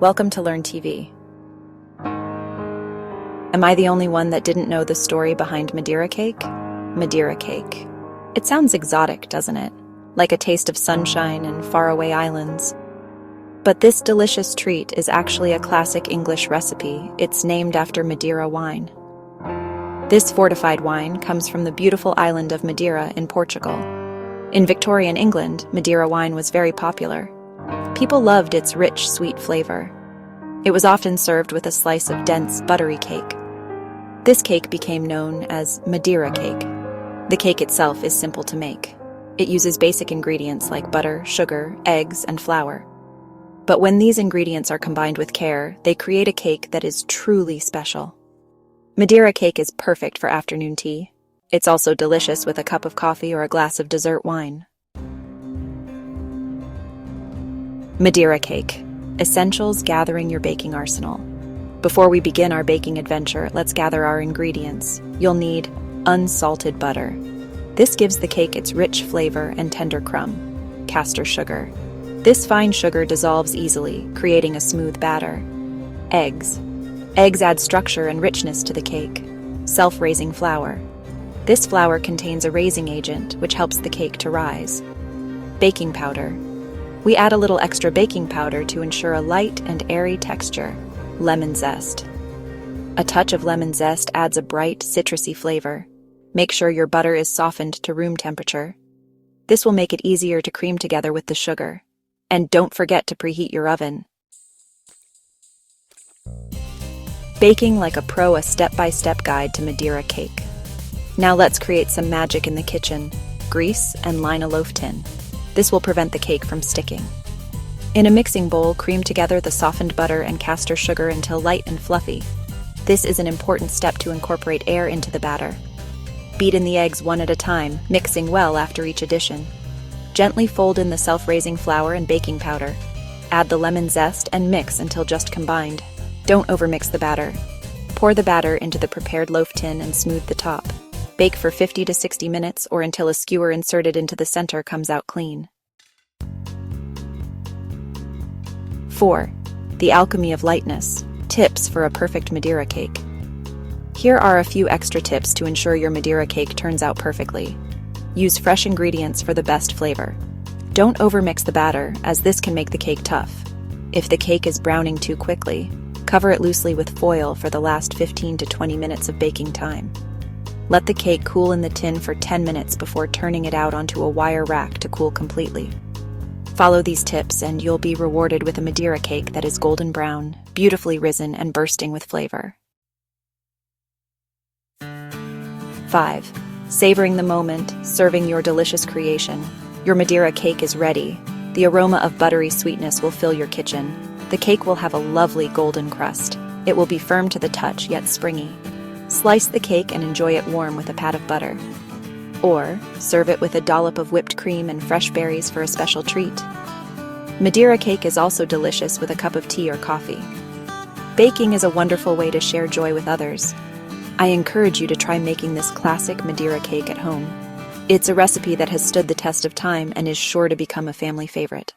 Welcome to Learn TV. Am I the only one that didn't know the story behind Madeira Cake? Madeira Cake. It sounds exotic, doesn't it? Like a taste of sunshine and faraway islands. But this delicious treat is actually a classic English recipe. It's named after Madeira wine. This fortified wine comes from the beautiful island of Madeira in Portugal. In Victorian England, Madeira wine was very popular. People loved its rich, sweet flavor. It was often served with a slice of dense, buttery cake. This cake became known as Madeira Cake. The cake itself is simple to make. It uses basic ingredients like butter, sugar, eggs, and flour. But when these ingredients are combined with care, they create a cake that is truly special. Madeira Cake is perfect for afternoon tea. It's also delicious with a cup of coffee or a glass of dessert wine. Madeira Cake. Essentials gathering your baking arsenal. Before we begin our baking adventure, let's gather our ingredients. You'll need unsalted butter. This gives the cake its rich flavor and tender crumb. Castor sugar. This fine sugar dissolves easily, creating a smooth batter. Eggs. Eggs add structure and richness to the cake. Self-raising flour. This flour contains a raising agent, which helps the cake to rise. Baking powder. We add a little extra baking powder to ensure a light and airy texture. Lemon zest. A touch of lemon zest adds a bright, citrusy flavor. Make sure your butter is softened to room temperature. This will make it easier to cream together with the sugar. And don't forget to preheat your oven. Baking like a pro, a step-by-step guide to Madeira Cake. Now let's create some magic in the kitchen. Grease and line a loaf tin. This will prevent the cake from sticking. In a mixing bowl, cream together the softened butter and castor sugar until light and fluffy. This is an important step to incorporate air into the batter. Beat in the eggs one at a time, mixing well after each addition. Gently fold in the self-raising flour and baking powder. Add the lemon zest and mix until just combined. Don't overmix the batter. Pour the batter into the prepared loaf tin and smooth the top. Bake for 50 to 60 minutes or until a skewer inserted into the center comes out clean. 4. The alchemy of lightness. Tips for a perfect Madeira cake. Here are a few extra tips to ensure your Madeira cake turns out perfectly. Use fresh ingredients for the best flavor. Don't overmix the batter, as this can make the cake tough. If the cake is browning too quickly, cover it loosely with foil for the last 15 to 20 minutes of baking time. Let the cake cool in the tin for 10 minutes before turning it out onto a wire rack to cool completely. Follow these tips and you'll be rewarded with a Madeira cake that is golden brown, beautifully risen, and bursting with flavor. 5. Savoring the moment, serving your delicious creation. Your Madeira cake is ready. The aroma of buttery sweetness will fill your kitchen. The cake will have a lovely golden crust. It will be firm to the touch, yet springy. Slice the cake and enjoy it warm with a pat of butter. Or serve it with a dollop of whipped cream and fresh berries for a special treat. Madeira cake is also delicious with a cup of tea or coffee. Baking is a wonderful way to share joy with others. I encourage you to try making this classic Madeira cake at home. It's a recipe that has stood the test of time and is sure to become a family favorite.